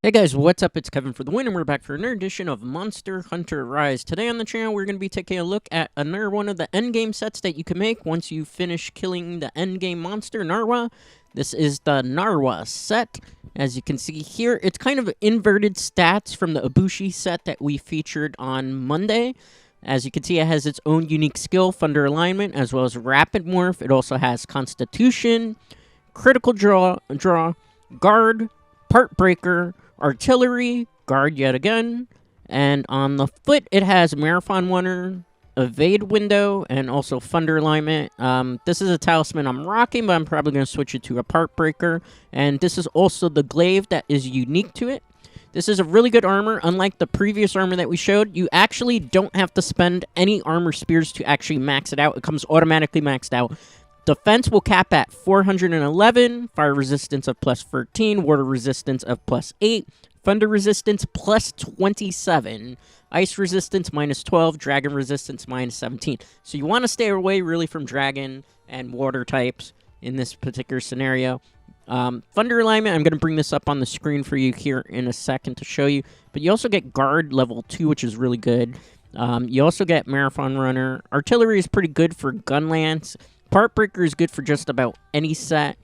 Hey guys, what's up? It's Kevin for the win, and we're back for another edition of Monster Hunter Rise. Today on the channel, we're going to be taking a look at another one of the endgame sets that you can make once you finish killing the endgame monster, Narwa. This is the Narwa set. As you can see here, it's kind of inverted stats from the Ibushi set that we featured on Monday. As you can see, it has its own unique skill, Thunder Alignment, as well as Rapid Morph. It also has Constitution, Critical Draw, Guard, Part Breaker, Artillery, Guard yet again, and on the foot it has Marathon Runner, Evade Window, and also Thunder Alignment. This is a talisman I'm rocking, but I'm probably going to switch it to a Part Breaker, and this is also the Glaive that is unique to it. This is a really good armor. Unlike the previous armor that we showed, you actually don't have to spend any armor spears to actually max it out. It comes automatically maxed out. Defense will cap at 411, fire resistance of plus 13, water resistance of plus 8, thunder resistance plus 27, ice resistance minus 12, dragon resistance minus 17. So you want to stay away really from dragon and water types in this particular scenario. Thunder alignment, I'm going to bring this up on the screen for you here in a second to show you. But you also get guard level 2, which is really good. You also get marathon runner. Artillery is pretty good for gun lance. Part Breaker is good for just about any set.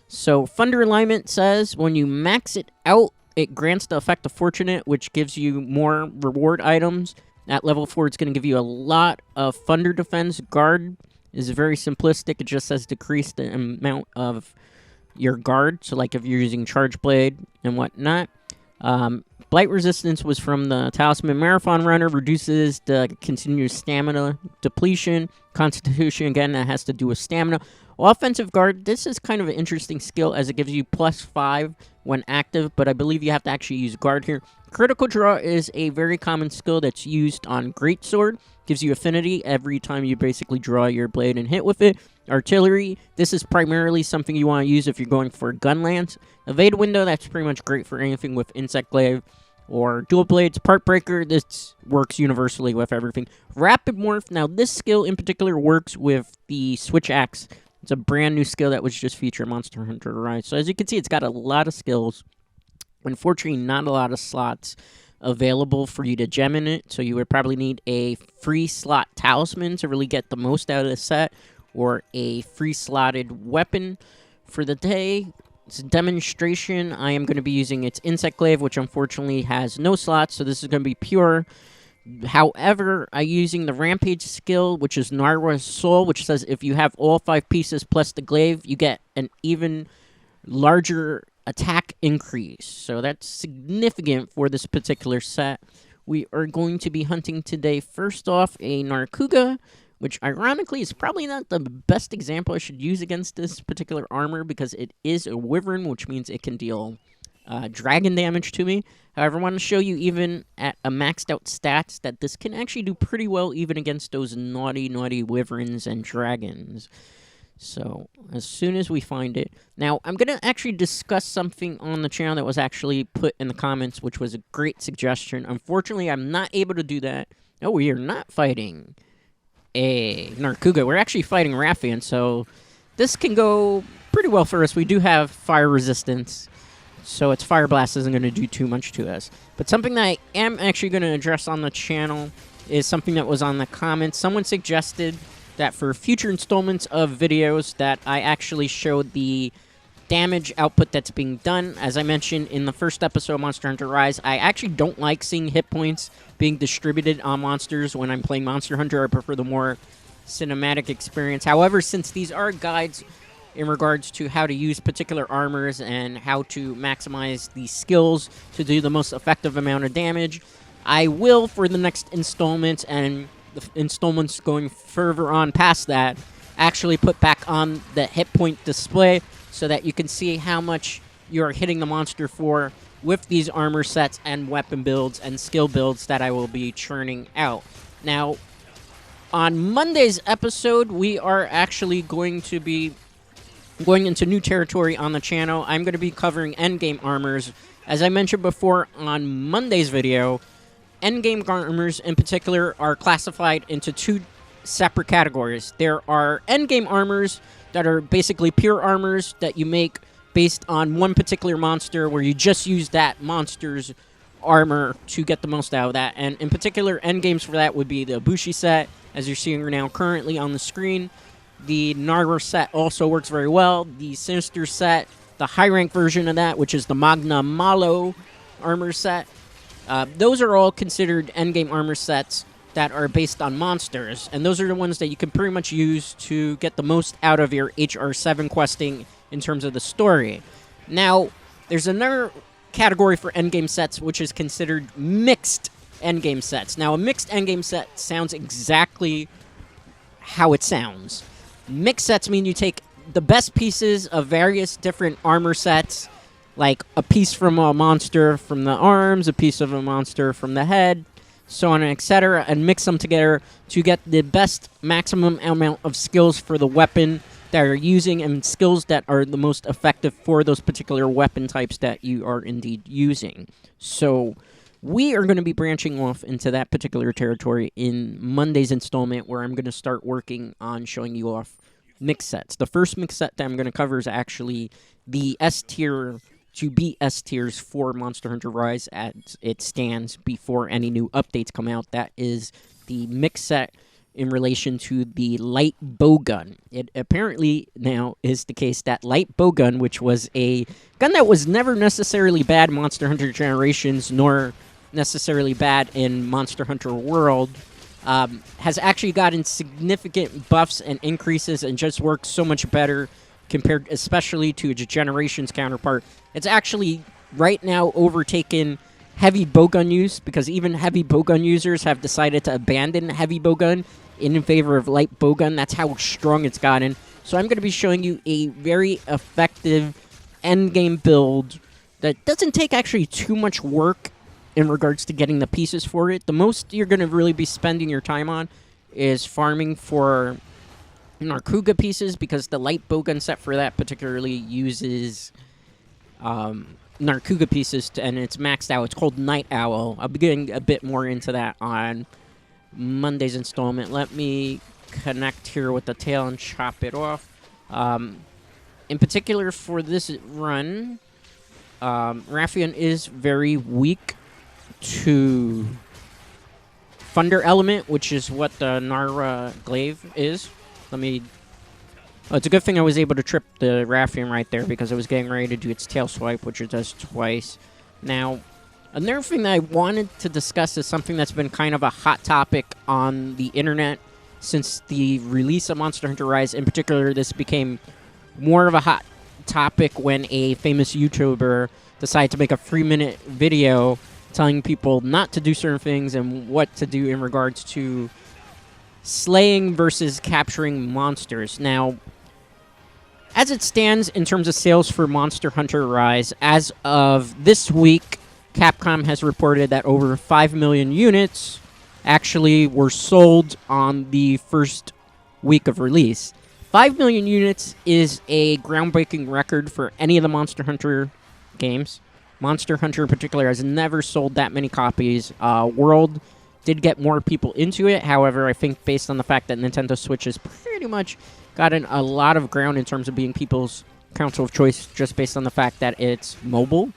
So, Thunder Alignment says when you max it out, it grants the effect of Fortunate, which gives you more reward items. At level 4, it's going to give you a lot of Thunder Defense. Guard is very simplistic. It just says decrease the amount of your guard. So, like if you're using Charge Blade and whatnot. Blight Resistance was from the Talisman. Marathon Runner reduces the continuous stamina depletion. Constitution, again, that has to do with stamina. Offensive Guard, this is kind of an interesting skill as it gives you plus 5 when active, but I believe you have to actually use Guard here. Critical Draw is a very common skill that's used on Greatsword. Gives you affinity every time you basically draw your blade and hit with it. Artillery, this is primarily something you want to use if you're going for gun lance. Evade Window, that's pretty much great for anything with Insect Glaive or Dual Blades. Part Breaker, this works universally with everything. Rapid Morph, now this skill in particular works with the Switch Axe. It's a brand new skill that was just featured in Monster Hunter Rise. So as you can see, it's got a lot of skills. Unfortunately, not a lot of slots available for you to gem in it. So you would probably need a free slot talisman to really get the most out of the set, or a free slotted weapon for the day. It's a demonstration. I am going to be using its Insect Glaive, which unfortunately has no slots, so this is going to be pure. However, I'm using the Rampage skill, which is Narwa's Soul, which says if you have all 5 pieces plus the Glaive, you get an even larger attack increase. So that's significant for this particular set. We are going to be hunting today, first off, a Narkuga, which ironically is probably not the best example I should use against this particular armor because it is a wyvern, which means it can deal dragon damage to me. However, I want to show you even at a maxed out stats that this can actually do pretty well even against those naughty wyverns and dragons. So, as soon as we find it. Now, I'm going to actually discuss something on the channel that was actually put in the comments, which was a great suggestion. Unfortunately, I'm not able to do that. No, we are not fighting a Narkuga. We're actually fighting Rathian, so this can go pretty well for us. We do have fire resistance, so its Fire Blast isn't going to do too much to us. But something that I am actually going to address on the channel is something that was on the comments. Someone suggested that for future installments of videos that I actually showed the damage output that's being done. As I mentioned in the first episode of Monster Hunter Rise, I actually don't like seeing hit points being distributed on monsters when I'm playing Monster Hunter. I prefer the more cinematic experience. However, since these are guides in regards to how to use particular armors and how to maximize the skills to do the most effective amount of damage, I will, for the next installment and the installments going further on past that, actually put back on the hit point display so that you can see how much you're hitting the monster for with these armor sets and weapon builds and skill builds that I will be churning out. Now, on Monday's episode, we are actually going to be going into new territory on the channel. I'm going to be covering endgame armors. As I mentioned before on Monday's video, endgame armors in particular are classified into 2 separate categories. There are endgame armors that are basically pure armors that you make based on one particular monster where you just use that monster's armor to get the most out of that. And in particular, endgames for that would be the Ibushi set, as you're seeing now currently on the screen. The Narwa set also works very well. The Sinister set, the high rank version of that, which is the Magna Malo armor set. Those are all considered endgame armor sets that are based on monsters, and those are the ones that you can pretty much use to get the most out of your HR7 questing in terms of the story. Now, there's another category for endgame sets, which is considered mixed endgame sets. Now, a mixed endgame set sounds exactly how it sounds. Mixed sets mean you take the best pieces of various different armor sets, like a piece from a monster from the arms, a piece of a monster from the head, so on and etc., and mix them together to get the best maximum amount of skills for the weapon that you're using and skills that are the most effective for those particular weapon types that you are indeed using. So we are going to be branching off into that particular territory in Monday's installment, where I'm going to start working on showing you off mix sets. The first mix set that I'm going to cover is actually the S tier to be S tiers for Monster Hunter Rise as it stands before any new updates come out. That is the mix set in relation to the light bowgun. It apparently now is the case that light bowgun, which was a gun that was never necessarily bad in Monster Hunter Generations, nor necessarily bad in Monster Hunter World, has actually gotten significant buffs and increases and just works so much better compared especially to its Generations counterpart. It's actually right now overtaken heavy bowgun use, because even heavy bowgun users have decided to abandon heavy bowgun in favor of light bowgun. That's how strong it's gotten. So I'm going to be showing you a very effective endgame build that doesn't take actually too much work in regards to getting the pieces for it. The most you're going to really be spending your time on is farming for Narkuga pieces, because the light bowgun set for that particularly uses Narkuga pieces, and it's maxed out. It's called Night Owl. I'll be getting a bit more into that on Monday's installment. Let me connect here with the tail and chop it off. In particular for this run, Raffian is very weak to Thunder Element, which is what the Narwa Glaive is. Oh, it's a good thing I was able to trip the Raffian right there, because I was getting ready to do its tail swipe, which it does twice. Now, another thing that I wanted to discuss is something that's been kind of a hot topic on the internet since the release of Monster Hunter Rise. In particular, this became more of a hot topic when a famous YouTuber decided to make a 3-minute video telling people not to do certain things and what to do in regards to slaying versus capturing monsters. Now, as it stands in terms of sales for Monster Hunter Rise, as of this week, Capcom has reported that over 5 million units actually were sold on the first week of release. 5 million units is a groundbreaking record for any of the Monster Hunter games. Monster Hunter in particular has never sold that many copies. World did get more people into it. However, I think based on the fact that Nintendo Switch has pretty much gotten a lot of ground in terms of being people's console of choice, just based on the fact that it's mobile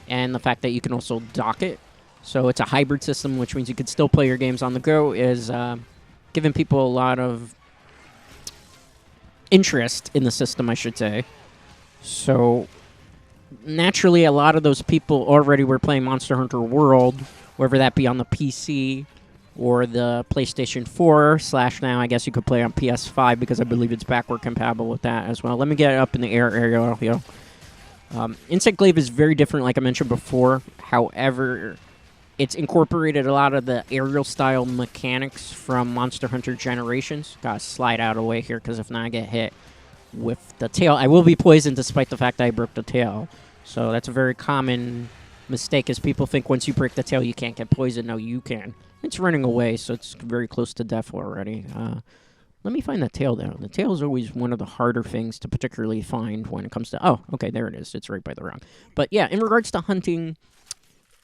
and the fact that you can also dock it. So it's a hybrid system, which means you could still play your games on the go, is giving people a lot of interest in the system, I should say. So naturally, a lot of those people already were playing Monster Hunter World, whether that be on the PC or the PlayStation 4 / now I guess you could play on PS5, because I believe it's backward compatible with that as well. Let me get it up in the air area here. Insect Glaive is very different, like I mentioned before. However, it's incorporated a lot of the aerial style mechanics from Monster Hunter Generations. Gotta slide out of the way here, because if not I get hit with the tail. I will be poisoned despite the fact that I broke the tail. So that's a very common mistake, is people think once you break the tail you can't get poisoned. No, you can. It's running away, so it's very close to death already. Let me find that tail, though. The tail is always one of the harder things to particularly find when it comes to... Oh, okay, there it is. It's right by the rock. But yeah, in regards to hunting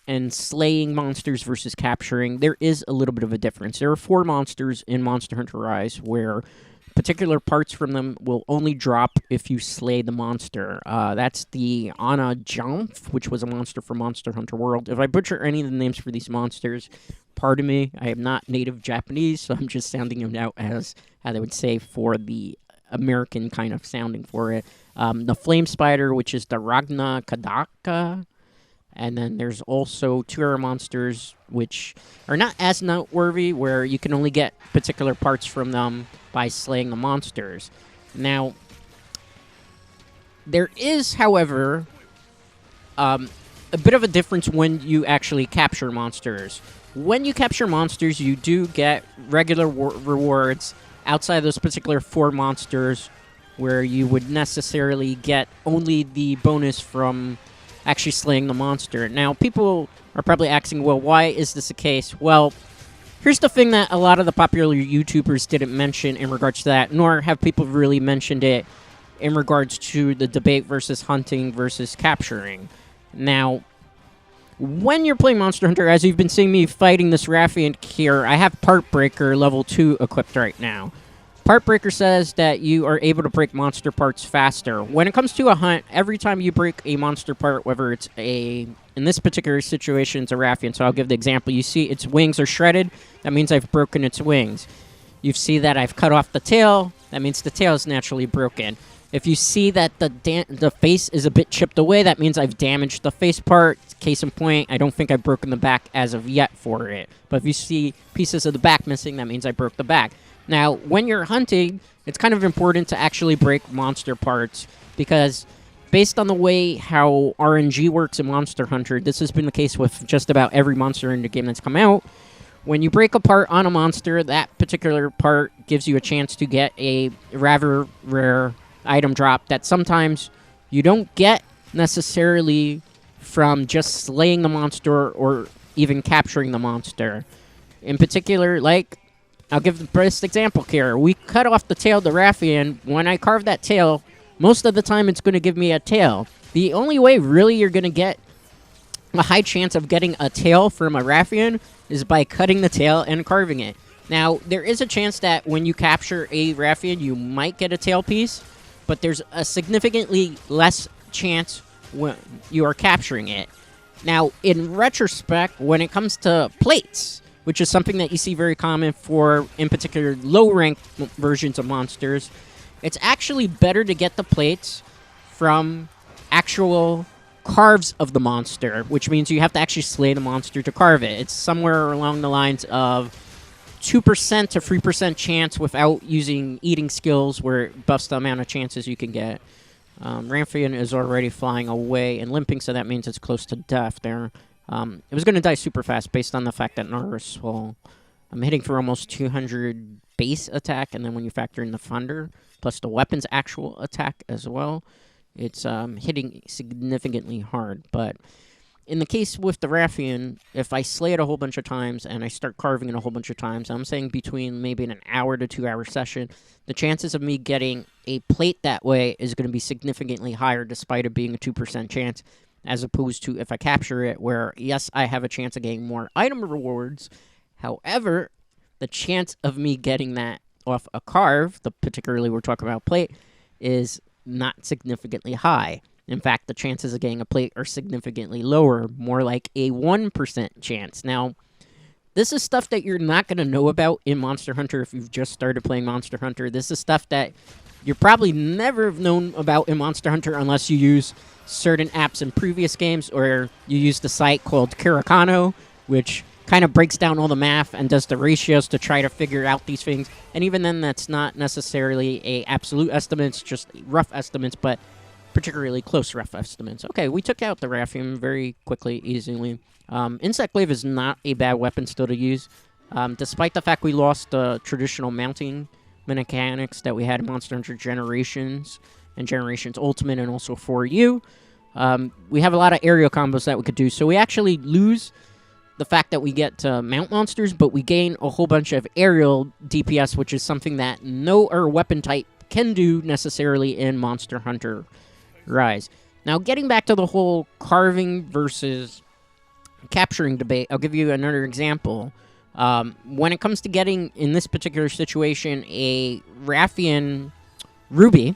and slaying monsters versus capturing, there is a little bit of a difference. There are 4 monsters in Monster Hunter Rise, where particular parts from them will only drop if you slay the monster. That's the Ana Jump, which was a monster from Monster Hunter World. If I butcher any of the names for these monsters, pardon me. I am not native Japanese, so I'm just sounding them out as how they would say for the American kind of sounding for it. The Flame Spider, which is the Ragna Kadaka. And then there's also two other monsters which are not as noteworthy, where you can only get particular parts from them by slaying the monsters. Now, there is, however, a bit of a difference when you actually capture monsters. When you capture monsters, you do get regular rewards outside of those particular 4 monsters, where you would necessarily get only the bonus from actually slaying the monster. Now, people are probably asking, well, why is this the case? Well, here's the thing that a lot of the popular YouTubers didn't mention in regards to that, nor have people really mentioned it in regards to the debate versus hunting versus capturing. Now, when you're playing Monster Hunter, as you've been seeing me fighting this Raffian here, I have Part Breaker level 2 equipped right now. Part Breaker says that you are able to break monster parts faster. When it comes to a hunt, every time you break a monster part, whether it's in this particular situation, it's a Raffian, so I'll give the example. You see its wings are shredded, that means I've broken its wings. You see that I've cut off the tail, that means the tail is naturally broken. If you see that the face is a bit chipped away, that means I've damaged the face part. Case in point, I don't think I've broken the back as of yet for it. But if you see pieces of the back missing, that means I broke the back. Now, when you're hunting, it's kind of important to actually break monster parts, because based on the way how RNG works in Monster Hunter, this has been the case with just about every monster in the game that's come out. When you break a part on a monster, that particular part gives you a chance to get a rather rare item drop that sometimes you don't get necessarily from just slaying the monster or even capturing the monster. In particular, like, I'll give the best example here. We cut off the tail of the Raffian. When I carve that tail, most of the time it's going to give me a tail. The only way really you're going to get a high chance of getting a tail from a Raffian is by cutting the tail and carving it. Now, there is a chance that when you capture a Raffian, you might get a tail piece, but there's a significantly less chance when you are capturing it. Now, in retrospect, when it comes to plates, which is something that you see very common for, in particular, low-ranked versions of monsters, it's actually better to get the plates from actual carves of the monster, which means you have to actually slay the monster to carve it. It's somewhere along the lines of 2% to 3% chance without using eating skills, where it buffs the amount of chances you can get. Raffian is already flying away and limping, so that means it's close to death there. It was going to die super fast based on the fact that Narwa is full. I'm hitting for almost 200 base attack, and then when you factor in the thunder, plus the weapon's actual attack as well, it's hitting significantly hard. But in the case with the Raffian, if I slay it a whole bunch of times and I start carving it a whole bunch of times, I'm saying between maybe an hour to 2 hour session, the chances of me getting a plate that way is going to be significantly higher, despite it being a 2% chance, as opposed to if I capture it, where, yes, I have a chance of getting more item rewards. However, the chance of me getting that off a carve, particularly we're talking about plate, is not significantly high. In fact, the chances of getting a plate are significantly lower, more like a 1% chance. Now, this is stuff that you're not going to know about in Monster Hunter if you've just started playing Monster Hunter. This is stuff that you're probably never have known about in Monster Hunter unless you use certain apps in previous games, or you use the site called Kirikano, which kind of breaks down all the math and does the ratios to try to figure out these things. And even then, that's not necessarily a absolute estimates, just rough estimates, but particularly close rough estimates. Okay, we took out the Raffian very quickly, easily. Insect Glaive is not a bad weapon still to use, despite the fact we lost the traditional mounting mechanics that we had in Monster Hunter Generations and Generations Ultimate, and also for you. We have a lot of aerial combos that we could do, so we actually lose the fact that we get to mount monsters, but we gain a whole bunch of aerial DPS, which is something that no other weapon type can do necessarily in Monster Hunter Rise. Now, getting back to the whole carving versus capturing debate, I'll give you another example. When it comes to getting, in this particular situation, a Raffian ruby,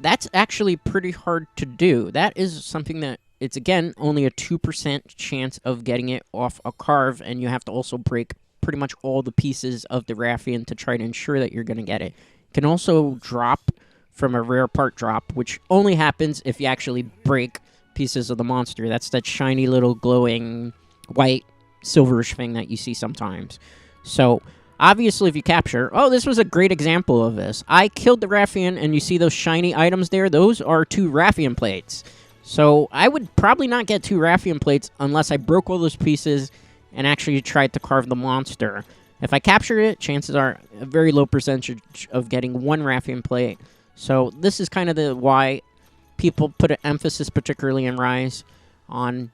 that's actually pretty hard to do. That is something that it's, again, only a 2% chance of getting it off a carve, and you have to also break pretty much all the pieces of the Raffian to try to ensure that you're going to get it. It can also drop from a rare part drop, which only happens if you actually break pieces of the monster. That's that shiny little glowing white silverish thing that you see sometimes. So obviously if you capture, oh, this was a great example of this. I killed the Raffian, and you see those shiny items there? Those are 2 Raffian plates. So I would probably not get 2 Raffian plates unless I broke all those pieces and actually tried to carve the monster. If I capture it, chances are a very low percentage of getting 1 Raffian plate. So this is kind of why people put an emphasis, particularly in Rise, on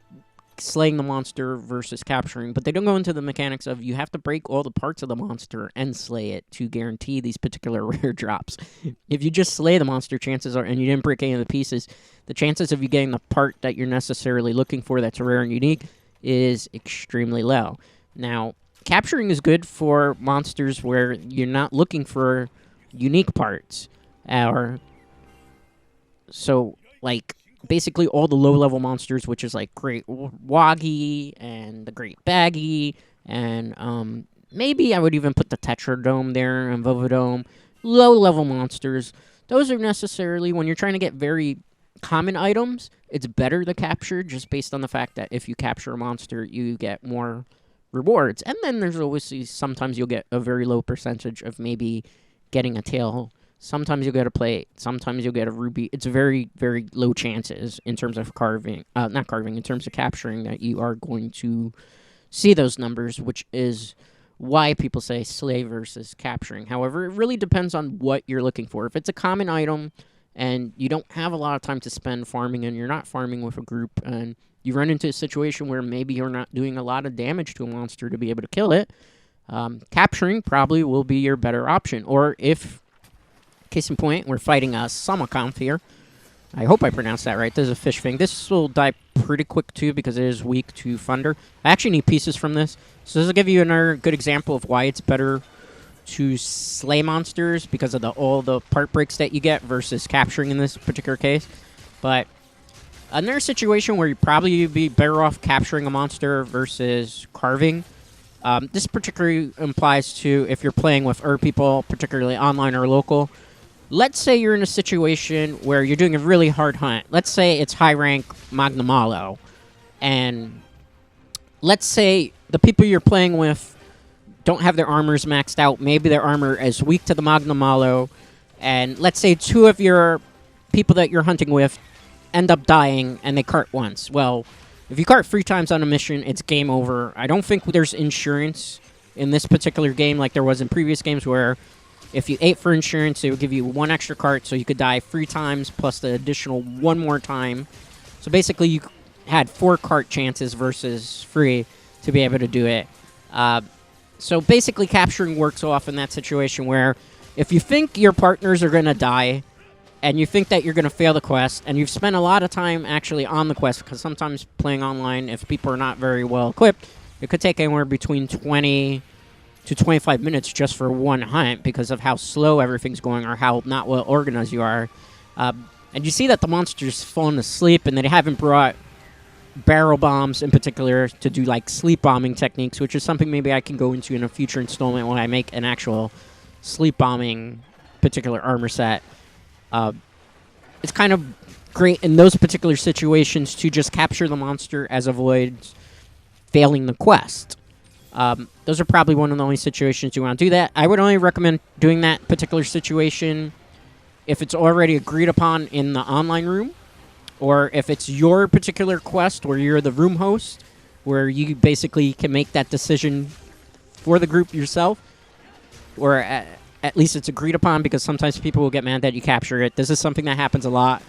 slaying the monster versus capturing, but they don't go into the mechanics of you have to break all the parts of the monster and slay it to guarantee these particular rare drops. If you just slay the monster, chances are, and you didn't break any of the pieces, the chances of you getting the part that you're necessarily looking for that's rare and unique is extremely low. Now, capturing is good for monsters where you're not looking for unique parts, or so, like, basically all the low-level monsters, which is like Great Woggy and the Great Baggy, and maybe I would even put the Tetradome there and Vovodome. Low-level monsters. Those are necessarily, when you're trying to get very common items, it's better to capture just based on the fact that if you capture a monster, you get more rewards. And then there's always, sometimes you'll get a very low percentage of maybe getting a tail. Sometimes you'll get a plate. Sometimes you'll get a ruby. It's very, very low chances in terms of carving. Not carving, in terms of capturing, that you are going to see those numbers, which is why people say slay versus capturing. However, it really depends on what you're looking for. If it's a common item and you don't have a lot of time to spend farming, and you're not farming with a group, and you run into a situation where maybe you're not doing a lot of damage to a monster to be able to kill it, capturing probably will be your better option. Or if, case in point, we're fighting a Samakanth here. I hope I pronounced that right. There's a fish thing. This will die pretty quick, too, because it is weak to thunder. I actually need pieces from this. So this will give you another good example of why it's better to slay monsters, because of all the part breaks that you get versus capturing in this particular case. But another situation where you probably be better off capturing a monster versus carving. This particularly applies to if you're playing with other people, particularly online or local. Let's say you're in a situation where you're doing a really hard hunt. Let's say it's high rank Magnamalo. And let's say the people you're playing with don't have their armors maxed out. Maybe their armor is weak to the Magnamalo. And let's say 2 of your people that you're hunting with end up dying and they cart once. Well, if you cart 3 times on a mission, it's game over. I don't think there's insurance in this particular game like there was in previous games, where if you ate for insurance, it would give you 1 extra cart, so you could die 3 times plus the additional 1 more time. So basically, you had 4 cart chances versus 3 to be able to do it. So basically, capturing works off in that situation where if you think your partners are going to die, and you think that you're going to fail the quest, and you've spent a lot of time actually on the quest, because sometimes playing online, if people are not very well equipped, it could take anywhere between 20 to 25 minutes just for 1 hunt because of how slow everything's going or how not well organized you are. And you see that the monster's fallen asleep, and they haven't brought barrel bombs in particular to do like sleep bombing techniques, which is something maybe I can go into in a future installment when I make an actual sleep bombing particular armor set. It's kind of great in those particular situations to just capture the monster as avoids failing the quest. Those are probably one of the only situations you want to do that. I would only recommend doing that particular situation if it's already agreed upon in the online room, or if it's your particular quest where you're the room host, where you basically can make that decision for the group yourself, or at least it's agreed upon, because sometimes people will get mad that you capture it. This is something that happens a lot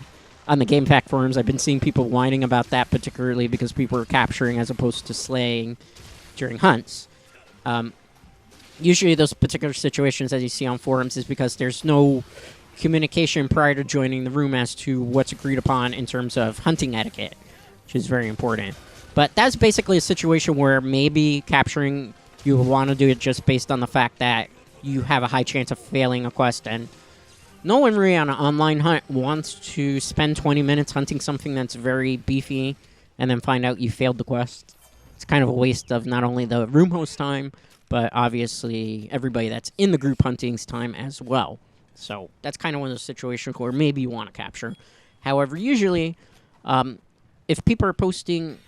on the Game Pack forums. I've been seeing people whining about that, particularly because people are capturing as opposed to slaying during hunts. Usually those particular situations, as you see on forums, is because there's no communication prior to joining the room as to what's agreed upon in terms of hunting etiquette, which is very important. But that's basically a situation where maybe capturing you will want to do it just based on the fact that you have a high chance of failing a quest. And no one really on an online hunt wants to spend 20 minutes hunting something that's very beefy and then find out you failed the quest. It's kind of a waste of not only the room host time, but obviously everybody that's in the group hunting's time as well. So that's kind of one of those situations where maybe you want to capture. However, usually, if people are posting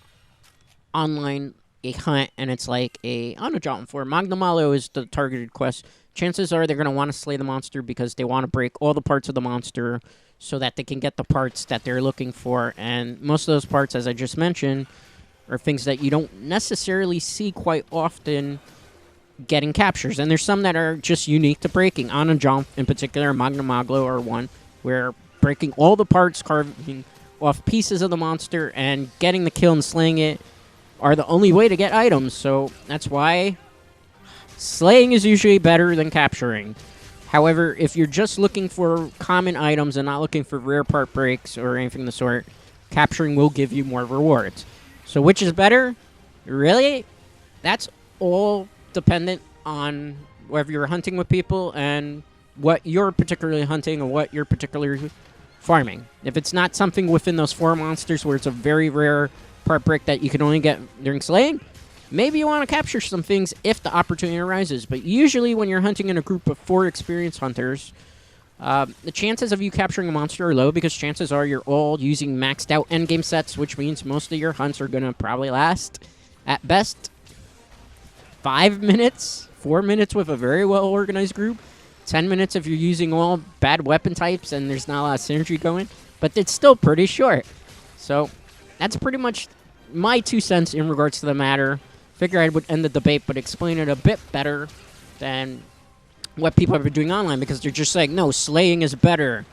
online a hunt and it's like on a Jotun for Magnamalo is the targeted quest, chances are they're going to want to slay the monster because they want to break all the parts of the monster so that they can get the parts that they're looking for. And most of those parts, as I just mentioned, are things that you don't necessarily see quite often getting captures. And there's some that are just unique to breaking. On a jump, in particular, Magnamaglo are one where breaking all the parts, carving off pieces of the monster, and getting the kill and slaying it are the only way to get items. So that's why slaying is usually better than capturing. However, if you're just looking for common items and not looking for rare part breaks or anything of the sort, capturing will give you more rewards. So which is better? Really? That's all dependent on whether you're hunting with people and what you're particularly hunting or what you're particularly farming. If it's not something within those 4 monsters where it's a very rare part break that you can only get during slaying, maybe you want to capture some things if the opportunity arises. But usually when you're hunting in a group of 4 experienced hunters, the chances of you capturing a monster are low because chances are you're all using maxed out endgame sets, which means most of your hunts are going to probably last, at best, 5 minutes, 4 minutes with a very well-organized group, 10 minutes if you're using all bad weapon types and there's not a lot of synergy going, but it's still pretty short. So that's pretty much my 2 cents in regards to the matter. Figure I would end the debate, but explain it a bit better than what people have been doing online, because they're just saying, no, slaying is better,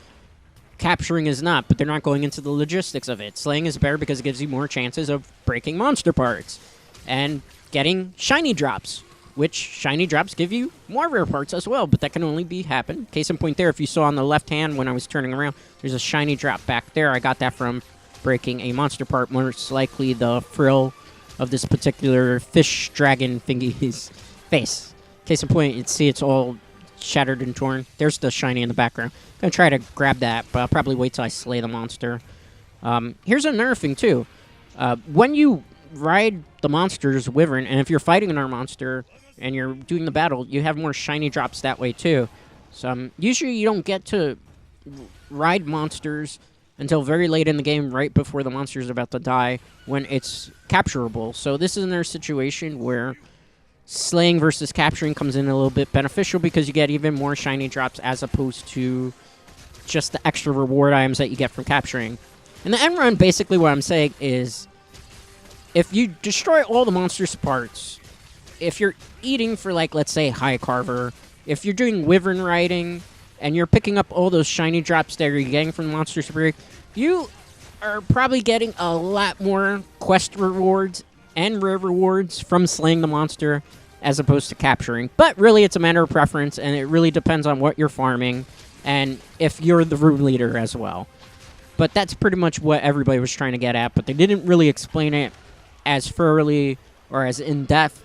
capturing is not, but they're not going into the logistics of it. Slaying is better because it gives you more chances of breaking monster parts and getting shiny drops, which shiny drops give you more rare parts as well, but that can only happen. Case in point there, if you saw on the left hand when I was turning around, there's a shiny drop back there. I got that from breaking a monster part, most likely the frill of this particular fish dragon thingy's face. Case in point, you'd see it's all shattered and torn. There's the shiny in the background. I'm going to try to grab that, but I'll probably wait till I slay the monster. Here's another thing, too. When you ride the monster's wyvern, and if you're fighting another monster and you're doing the battle, you have more shiny drops that way, too. So usually you don't get to ride monsters until very late in the game, right before the monster is about to die, when it's capturable. So this is another situation where slaying versus capturing comes in a little bit beneficial because you get even more shiny drops as opposed to just the extra reward items that you get from capturing. In the end run, basically what I'm saying is, if you destroy all the monster's parts, if you're eating for, like, let's say, High Carver, if you're doing wyvern riding, and you're picking up all those shiny drops that you're getting from the monster's break, you are probably getting a lot more quest rewards and rare rewards from slaying the monster as opposed to capturing. But really, it's a matter of preference, and it really depends on what you're farming and if you're the room leader as well. But that's pretty much what everybody was trying to get at, but they didn't really explain it as thoroughly or as in-depth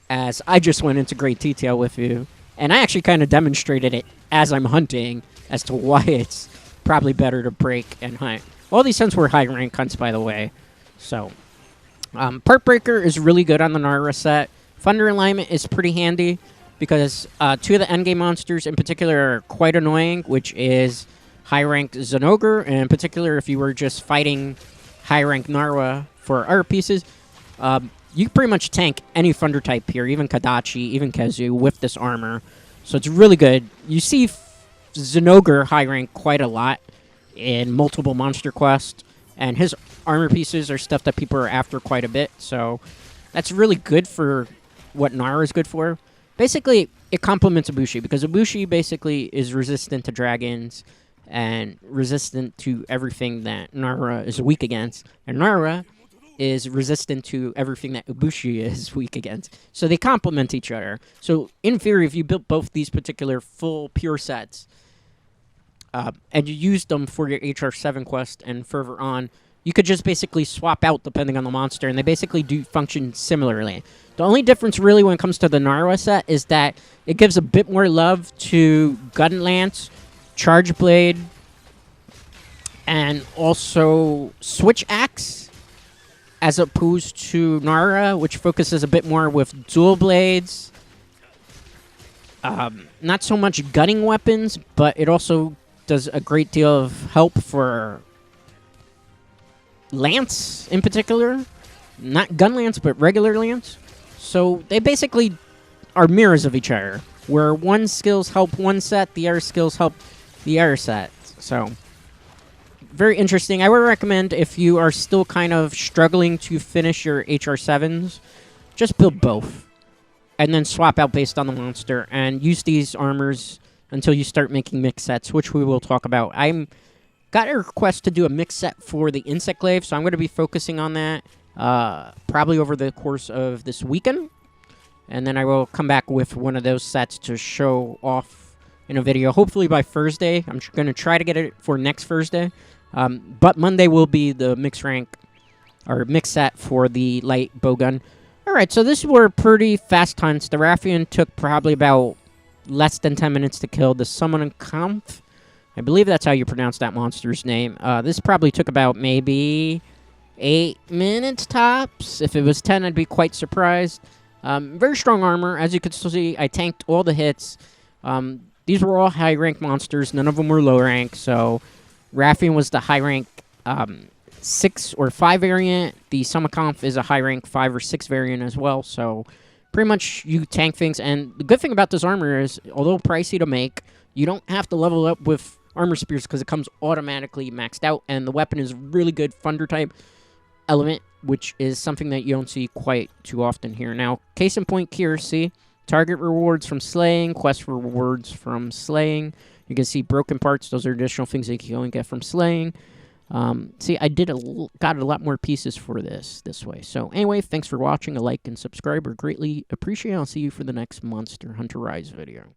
as I just went into great detail with you. And I actually kind of demonstrated it as I'm hunting as to why it's probably better to break and hunt. All these hunts were high-rank hunts, by the way. So, Part Breaker is really good on the Narwa set. Thunder Alignment is pretty handy because 2 of the endgame monsters in particular are quite annoying, which is high-ranked Zenogre, and in particular if you were just fighting high-ranked Narwa for art pieces, you pretty much tank any Thunder type here, even Kadachi, even Kezu, with this armor. So it's really good. You see Zenogre high rank quite a lot in multiple monster quests, and his armor pieces are stuff that people are after quite a bit. So that's really good for what Nara is good for. Basically, it complements Ibushi, because Ibushi basically is resistant to dragons and resistant to everything that Nara is weak against. And Nara is resistant to everything that Ibushi is weak against. So they complement each other. So in theory, if you built both these particular full pure sets, and you used them for your HR7 quest and further on, you could just basically swap out depending on the monster, and they basically do function similarly. The only difference really when it comes to the Narwa set is that it gives a bit more love to Gun Lance, Charge Blade, and also Switch Axe, as opposed to Narwa, which focuses a bit more with dual blades. Not so much gunning weapons, but it also does a great deal of help for Lance in particular. Not Gun Lance, but regular Lance. So they basically are mirrors of each other, where one skills help one set, the other skills help the other set. So very interesting. I would recommend, if you are still kind of struggling to finish your HR7s, just build both. And then swap out based on the monster, and use these armors until you start making mix sets, which we will talk about. I'm got a request to do a mix set for the insect glaive, so I'm going to be focusing on that probably over the course of this weekend. And then I will come back with one of those sets to show off in a video, hopefully by Thursday. I'm going to try to get it for next Thursday. But Monday will be the mix rank, or mix set for the light bowgun. Alright, so this were pretty fast hunts. The Raffian took probably about less than 10 minutes to kill. The Summon Kampf, I believe that's how you pronounce that monster's name. This probably took about maybe 8 minutes tops. If it was 10, I'd be quite surprised. Very strong armor. As you can still see, I tanked all the hits. These were all high-rank monsters. None of them were low-rank, so Raffian was the high-rank 6 or 5 variant. The Summerkampf is a high rank 5 or 6 variant as well, so pretty much you tank things. And the good thing about this armor is, although pricey to make, you don't have to level up with armor spears because it comes automatically maxed out, and the weapon is really good Thunder type element, which is something that you don't see quite too often here. Now, case in point here, see, target rewards from slaying, quest rewards from slaying. You can see broken parts; those are additional things that you can only get from slaying. See, I got a lot more pieces for this way. So anyway, thanks for watching. A like and subscribe are greatly appreciated. I'll see you for the next Monster Hunter Rise video.